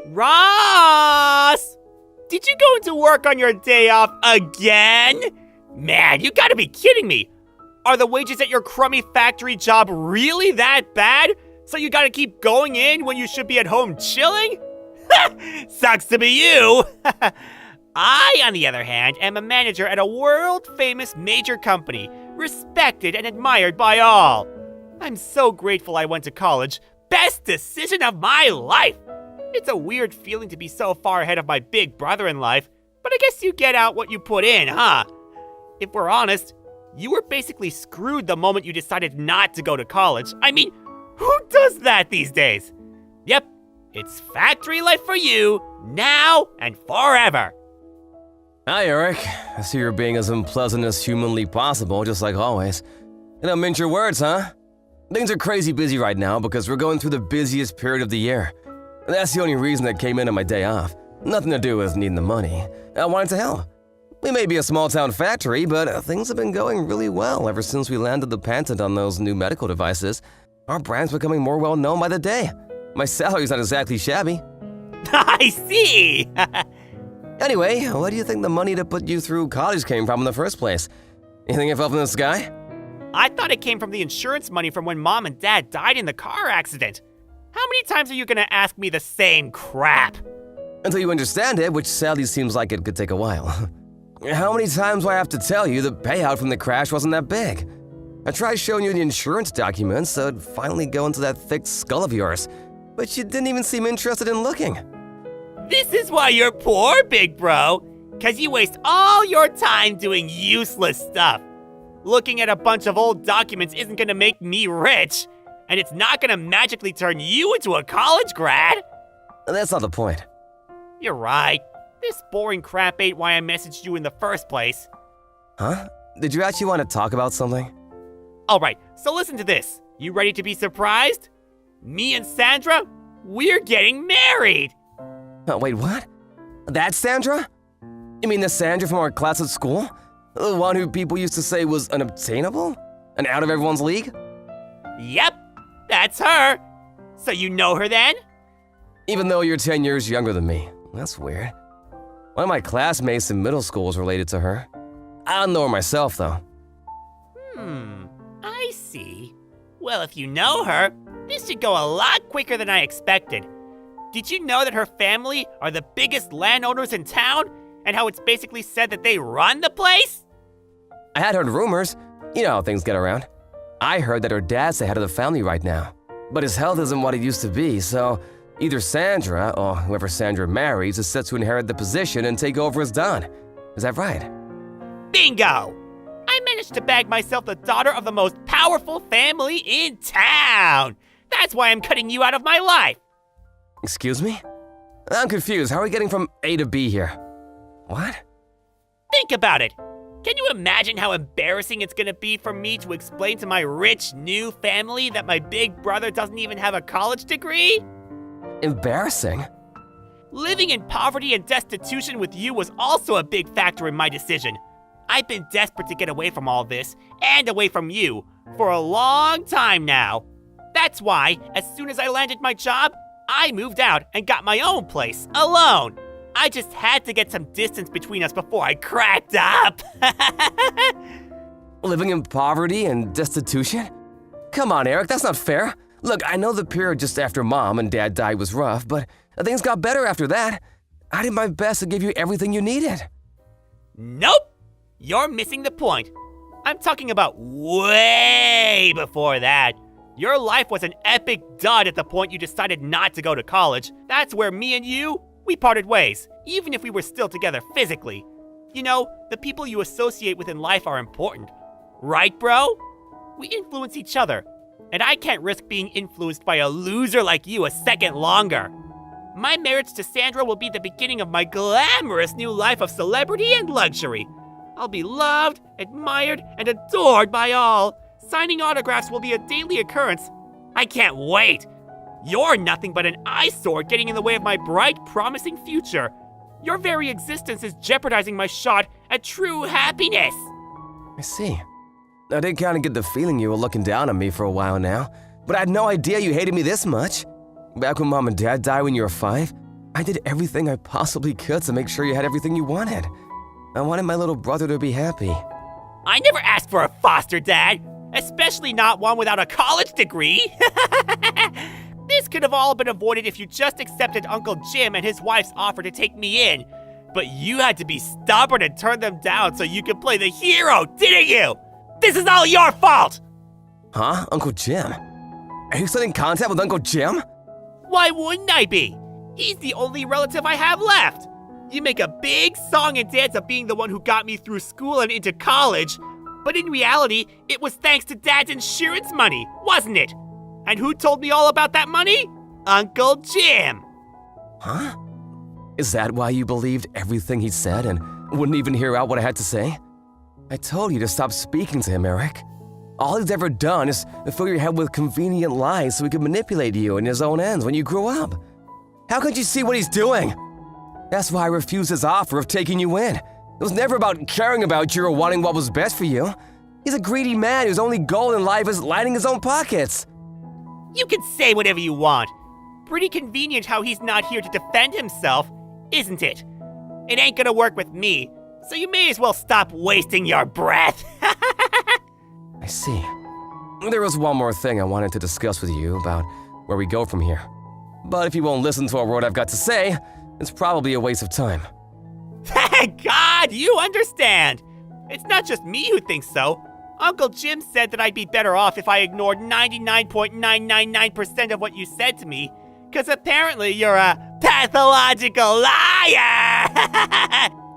Ross! Did you go into work on your day off again? Man, you gotta be kidding me. Are the wages at your crummy factory job really that bad? So you gotta keep going in when you should be at home chilling? Sucks to be you. I, on the other hand, am a manager at a world-famous major company, respected and admired by all. I'm so grateful I went to college. Best decision of my life! It's a weird feeling to be so far ahead of my big brother in life, but I guess you get out what you put in, huh? If we're honest, you were basically screwed the moment you decided not to go to college. I mean, who does that these days? Yep, it's factory life for you, now and forever. Hi, Eric. I see you're being as unpleasant as humanly possible, just like always. You don't mince your words, huh? Things are crazy busy right now because we're going through the busiest period of the year. And that's the only reason I came in on my day off. Nothing to do with needing the money. I wanted to help. We may be a small-town factory, but things have been going really well ever since we landed the patent on those new medical devices. Our brand's becoming more well-known by the day. My salary's not exactly shabby. I see! Anyway, where do you think the money to put you through college came from in the first place? You think it fell from the sky? I thought it came from the insurance money from when Mom and Dad died in the car accident. How many times are you gonna ask me the same crap? Until you understand it, which sadly seems like it could take a while. How many times do I have to tell you the payout from the crash wasn't that big? I tried showing you the insurance documents so it'd finally go into that thick skull of yours, but you didn't even seem interested in looking. This is why you're poor, big bro. 'Cause you waste all your time doing useless stuff. Looking at a bunch of old documents isn't gonna make me rich, and it's not gonna magically turn you into a college grad. That's not the point. You're right. This boring crap ain't why I messaged you in the first place. Huh? Did you actually want to talk about something? Alright, so listen to this. You ready to be surprised? Me and Sandra, we're getting married! Oh, wait, what? That's Sandra? You mean the Sandra from our class at school? The one who people used to say was unobtainable? And out of everyone's league? Yep, that's her. So you know her then? Even though you're 10 years younger than me. That's weird. One of my classmates in middle school is related to her. I don't know her myself, though. I see. Well, if you know her, this should go a lot quicker than I expected. Did you know that her family are the biggest landowners in town? And how it's basically said that they run the place? I had heard rumors. You know how things get around. I heard that her dad's the head of the family right now. But his health isn't what it used to be, so either Sandra or whoever Sandra marries is set to inherit the position and take over as Don. Is that right? Bingo! I managed to bag myself the daughter of the most powerful family in town. That's why I'm cutting you out of my life. Excuse me? I'm confused. How are we getting from A to B here? What? Think about it. Can you imagine how embarrassing it's gonna be for me to explain to my rich new family that my big brother doesn't even have a college degree? Embarrassing? Living in poverty and destitution with you was also a big factor in my decision. I've been desperate to get away from all this, and away from you, for a long time now. That's why, as soon as I landed my job, I moved out and got my own place, alone. I just had to get some distance between us before I cracked up. Living in poverty and destitution? Come on, Eric, that's not fair. Look, I know the period just after Mom and Dad died was rough, but things got better after that. I did my best to give you everything you needed. Nope! You're missing the point. I'm talking about way before that. Your life was an epic dud at the point you decided not to go to college. That's where me and you, we parted ways, even if we were still together physically. You know, the people you associate with in life are important. Right, bro? We influence each other, and I can't risk being influenced by a loser like you a second longer. My marriage to Sandra will be the beginning of my glamorous new life of celebrity and luxury. I'll be loved, admired, and adored by all. Signing autographs will be a daily occurrence. I can't wait. You're nothing but an eyesore getting in the way of my bright, promising future. Your very existence is jeopardizing my shot at true happiness. I see. I did kind of get the feeling you were looking down on me for a while now, but I had no idea you hated me this much. Back when Mom and Dad died when you were 5, I did everything I possibly could to make sure you had everything you wanted. I wanted my little brother to be happy. I never asked for a foster dad, especially not one without a college degree. This could have all been avoided if you just accepted Uncle Jim and his wife's offer to take me in. But you had to be stubborn and turn them down so you could play the hero, didn't you? This is all your fault! Huh? Uncle Jim? Are you still in contact with Uncle Jim? Why wouldn't I be? He's the only relative I have left. You make a big song and dance of being the one who got me through school and into college, but in reality, it was thanks to Dad's insurance money, wasn't it? And who told me all about that money? Uncle Jim. Huh? Is that why you believed everything he said and wouldn't even hear out what I had to say? I told you to stop speaking to him, Eric. All he's ever done is fill your head with convenient lies so he could manipulate you in his own ends when you grew up. How could you see what he's doing? That's why I refused his offer of taking you in. It was never about caring about you or wanting what was best for you. He's a greedy man whose only goal in life is lining his own pockets. You can say whatever you want. Pretty convenient how he's not here to defend himself, isn't it? It ain't gonna work with me, so you may as well stop wasting your breath. I see. There was one more thing I wanted to discuss with you about where we go from here. But if you won't listen to a word I've got to say, it's probably a waste of time. Thank God, you understand. It's not just me who thinks so. Uncle Jim said that I'd be better off if I ignored 99.999% of what you said to me, because apparently you're a pathological liar!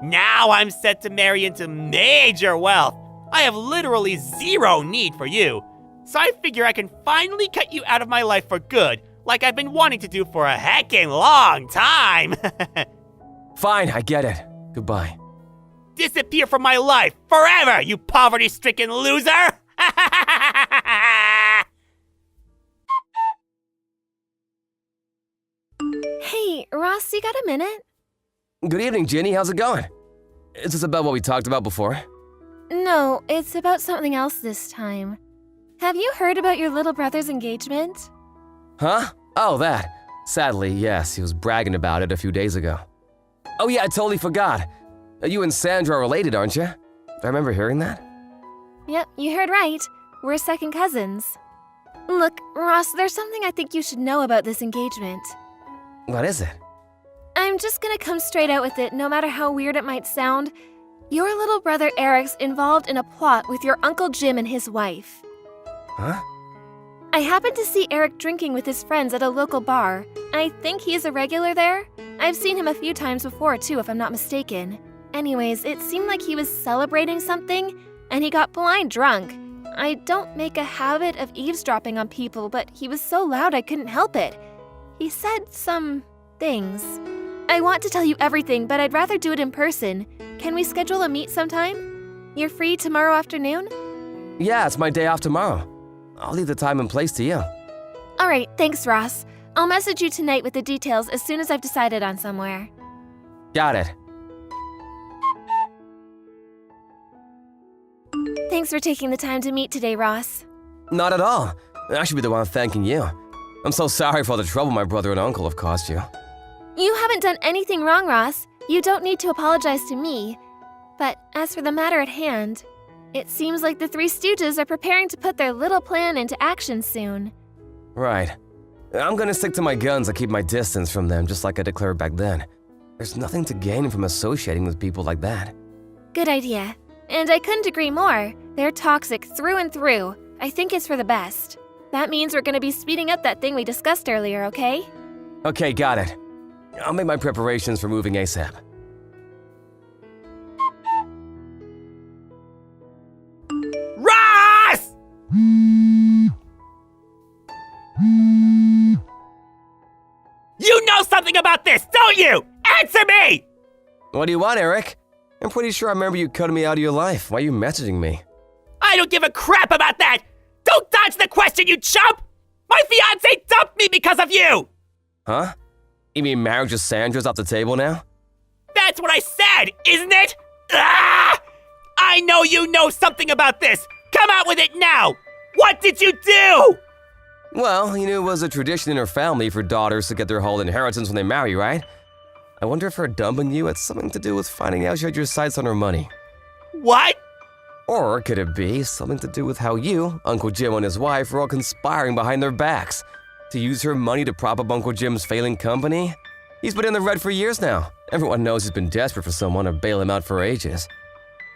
Now I'm set to marry into major wealth. I have literally zero need for you. So I figure I can finally cut you out of my life for good, like I've been wanting to do for a heckin' long time. Fine, I get it. Goodbye. Disappear from my life forever, you poverty-stricken loser! Hey, Ross, you got a minute? Good evening, Ginny. How's it going? Is this about what we talked about before? No, it's about something else this time. Have you heard about your little brother's engagement? Huh? Oh, that. Sadly, yes, he was bragging about it a few days ago. Oh yeah, I totally forgot. You and Sandra are related, aren't you? I remember hearing that. Yep, you heard right. We're second cousins. Look, Ross, there's something I think you should know about this engagement. What is it? I'm just gonna come straight out with it, no matter how weird it might sound. Your little brother Eric's involved in a plot with your Uncle Jim and his wife. Huh? I happened to see Eric drinking with his friends at a local bar. I think he's a regular there. I've seen him a few times before, too, if I'm not mistaken. Anyways, it seemed like he was celebrating something, and he got blind drunk. I don't make a habit of eavesdropping on people, but he was so loud I couldn't help it. He said some things. I want to tell you everything, but I'd rather do it in person. Can we schedule a meet sometime? You're free tomorrow afternoon? Yeah, it's my day off tomorrow. I'll leave the time and place to you. All right, thanks, Ross. I'll message you tonight with the details as soon as I've decided on somewhere. Got it. Thanks for taking the time to meet today, Ross. Not at all. I should be the one thanking you. I'm so sorry for all the trouble my brother and uncle have caused you. You haven't done anything wrong, Ross. You don't need to apologize to me. But as for the matter at hand, it seems like the Three Stooges are preparing to put their little plan into action soon. Right. I'm gonna stick to my guns and keep my distance from them just like I declared back then. There's nothing to gain from associating with people like that. Good idea. And I couldn't agree more. They're toxic through and through. I think it's for the best. That means we're gonna be speeding up that thing we discussed earlier, okay? Okay, got it. I'll make my preparations for moving ASAP. Ross! You know something about this, don't you? Answer me! What do you want, Eric? I'm pretty sure I remember you cutting me out of your life. Why are you messaging me? I don't give a crap about that! Don't dodge the question, you chump! My fiancé dumped me because of you! Huh? You mean marriage with Sandra's off the table now? That's what I said, isn't it? Ah! I know you know something about this! Come out with it now! What did you do? Well, you knew it was a tradition in her family for daughters to get their whole inheritance when they marry, right? I wonder if her dumping you had something to do with finding out she had your sights on her money. What? Or could it be something to do with how you, Uncle Jim and his wife were all conspiring behind their backs to use her money to prop up Uncle Jim's failing company? He's been in the red for years now. Everyone knows he's been desperate for someone to bail him out for ages.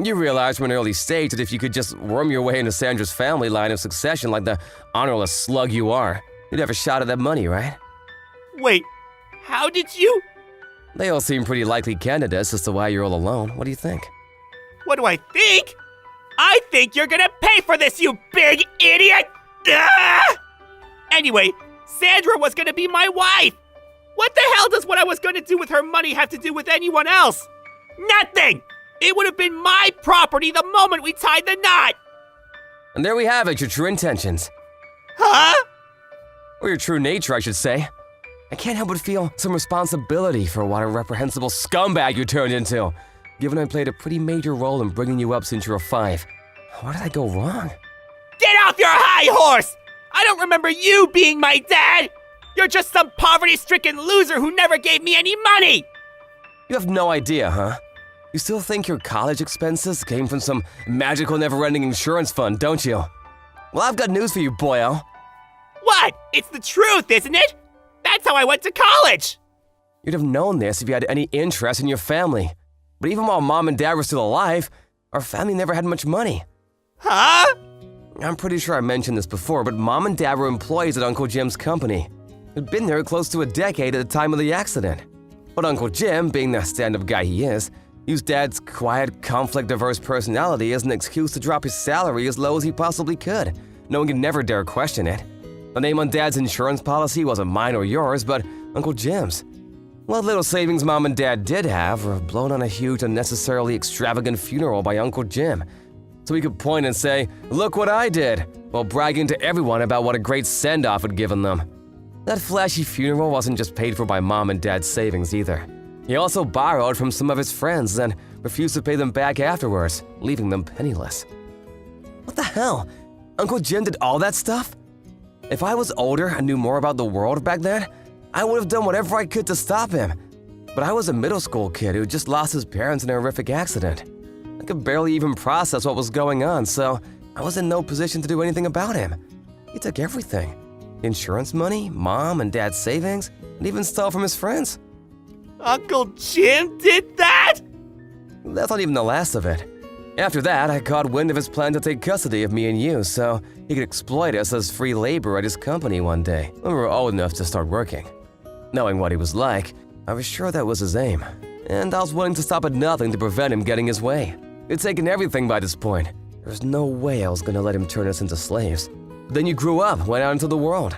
You realized from an early stage that if you could just worm your way into Sandra's family line of succession like the honorless slug you are, you'd have a shot at that money, right? Wait, how did you? They all seem pretty likely candidates as to why you're all alone. What do you think? What do I think? I think you're gonna pay for this, you big idiot! Ah! Anyway, Sandra was gonna be my wife! What the hell does what I was gonna do with her money have to do with anyone else? Nothing! It would have been my property the moment we tied the knot! And there we have it, your true intentions. Huh? Or your true nature, I should say. I can't help but feel some responsibility for what a reprehensible scumbag you turned into, given I played a pretty major role in bringing you up since you were 5. Where did I go wrong? Get off your high horse! I don't remember you being my dad! You're just some poverty-stricken loser who never gave me any money! You have no idea, huh? You still think your college expenses came from some magical never-ending insurance fund, don't you? Well, I've got news for you, boyo. What? It's the truth, isn't it? That's how I went to college! You'd have known this if you had any interest in your family. But even while Mom and Dad were still alive, our family never had much money. Huh? I'm pretty sure I mentioned this before, but Mom and Dad were employees at Uncle Jim's company. They'd been there close to a decade at the time of the accident. But Uncle Jim, being the stand-up guy he is, used Dad's quiet, conflict-averse personality as an excuse to drop his salary as low as he possibly could. No one could never dare question it. The name on Dad's insurance policy wasn't mine or yours, but Uncle Jim's. What little savings Mom and Dad did have were blown on a huge, unnecessarily extravagant funeral by Uncle Jim. So he could point and say, "Look what I did," while bragging to everyone about what a great send-off had given them. That flashy funeral wasn't just paid for by Mom and Dad's savings either. He also borrowed from some of his friends and refused to pay them back afterwards, leaving them penniless. What the hell? Uncle Jim did all that stuff? If I was older and knew more about the world back then, I would have done whatever I could to stop him. But I was a middle school kid who just lost his parents in a horrific accident. I could barely even process what was going on, so I was in no position to do anything about him. He took everything. Insurance money, Mom and Dad's savings, and even stole from his friends. Uncle Jim did that? That's not even the last of it. After that, I caught wind of his plan to take custody of me and you so he could exploit us as free labor at his company one day when we were old enough to start working. Knowing what he was like, I was sure that was his aim, and I was willing to stop at nothing to prevent him getting his way. He'd taken everything by this point. There was no way I was going to let him turn us into slaves. But then you grew up, went out into the world,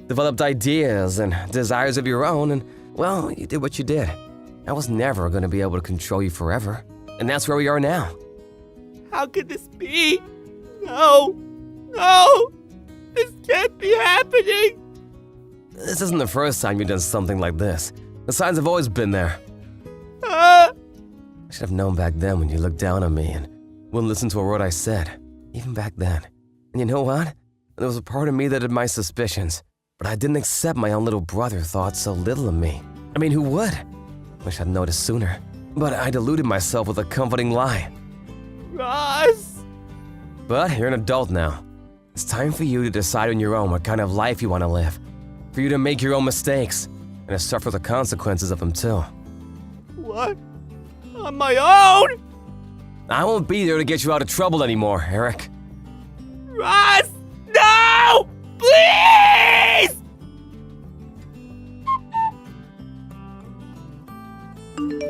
developed ideas and desires of your own, and, well, you did what you did. I was never going to be able to control you forever, and that's where we are now. How could this be? No! No! This can't be happening! This isn't the first time you've done something like this. The signs have always been there. Ah! I should have known back then when you looked down on me and wouldn't listen to a word I said, even back then. And you know what? There was a part of me that had my suspicions, but I didn't accept my own little brother thought so little of me. I mean, who would? Wish I'd noticed sooner. But I deluded myself with a comforting lie. Ross! But you're an adult now. It's time for you to decide on your own what kind of life you want to live. For you to make your own mistakes, and to suffer the consequences of them too. What? On my own? I won't be there to get you out of trouble anymore, Eric. Ross! No! Please!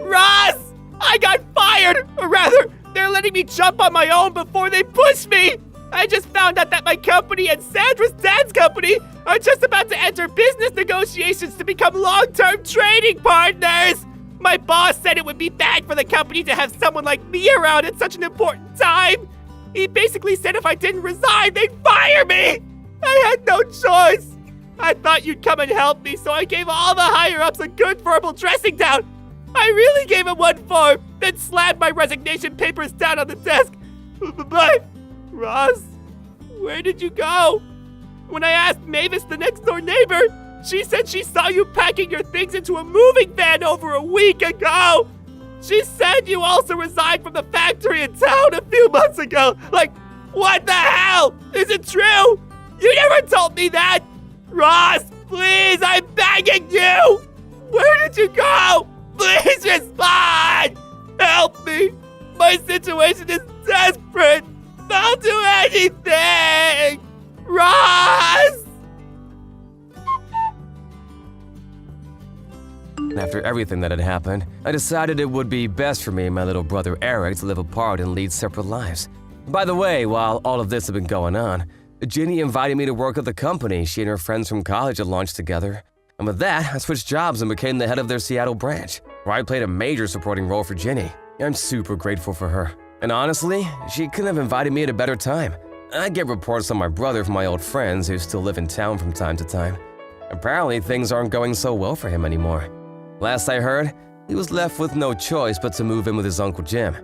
Ross! I got fired! Or rather, they're letting me jump on my own before they push me! I just found out that my company and Sandra's dad's company are just about to enter business negotiations to become long-term trading partners! My boss said it would be bad for the company to have someone like me around at such an important time! He basically said if I didn't resign, they'd fire me! I had no choice! I thought you'd come and help me, so I gave all the higher-ups a good verbal dressing down! I really gave him one form, then slammed my resignation papers down on the desk. But, Ross, where did you go? When I asked Mavis, the next door neighbor, she said she saw you packing your things into a moving van over a week ago. She said you also resigned from the factory in town a few months ago. Like, what the hell? Is it true? You never told me that. Ross, please, I'm begging you. Where did you go? Please respond. Help me. My situation is desperate. I'll do anything. Ross! After everything that had happened, I decided it would be best for me and my little brother Eric to live apart and lead separate lives. By the way, while all of this had been going on, Ginny invited me to work at the company she and her friends from college had launched together. And with that, I switched jobs and became the head of their Seattle branch, where I played a major supporting role for Ginny. I'm super grateful for her. And honestly, she couldn't have invited me at a better time. I get reports on my brother from my old friends who still live in town from time to time. Apparently, things aren't going so well for him anymore. Last I heard, he was left with no choice but to move in with his Uncle Jim,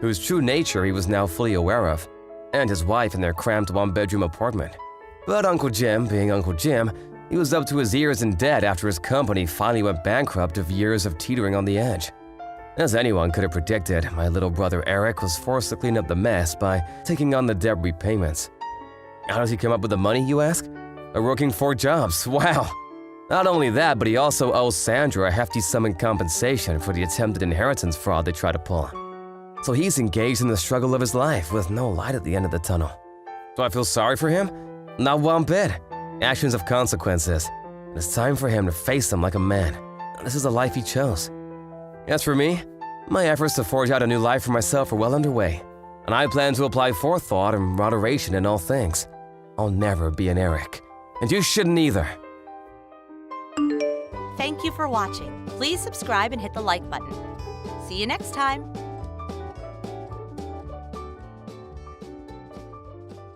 whose true nature he was now fully aware of, and his wife in their cramped one-bedroom apartment. But Uncle Jim, being Uncle Jim, he was up to his ears in debt after his company finally went bankrupt of years of teetering on the edge. As anyone could have predicted, my little brother Eric was forced to clean up the mess by taking on the debt repayments. How does he come up with the money, you ask? By working 4 jobs, wow! Not only that, but he also owes Sandra a hefty sum in compensation for the attempted inheritance fraud they tried to pull. So he's engaged in the struggle of his life with no light at the end of the tunnel. Do I feel sorry for him? Not one bit. Actions have consequences, and it's time for him to face them like a man. This is the life he chose. As for me, my efforts to forge out a new life for myself are well underway, and I plan to apply forethought and moderation in all things. I'll never be an Eric, and you shouldn't either. Thank you for watching. Please subscribe and hit the like button. See you next time.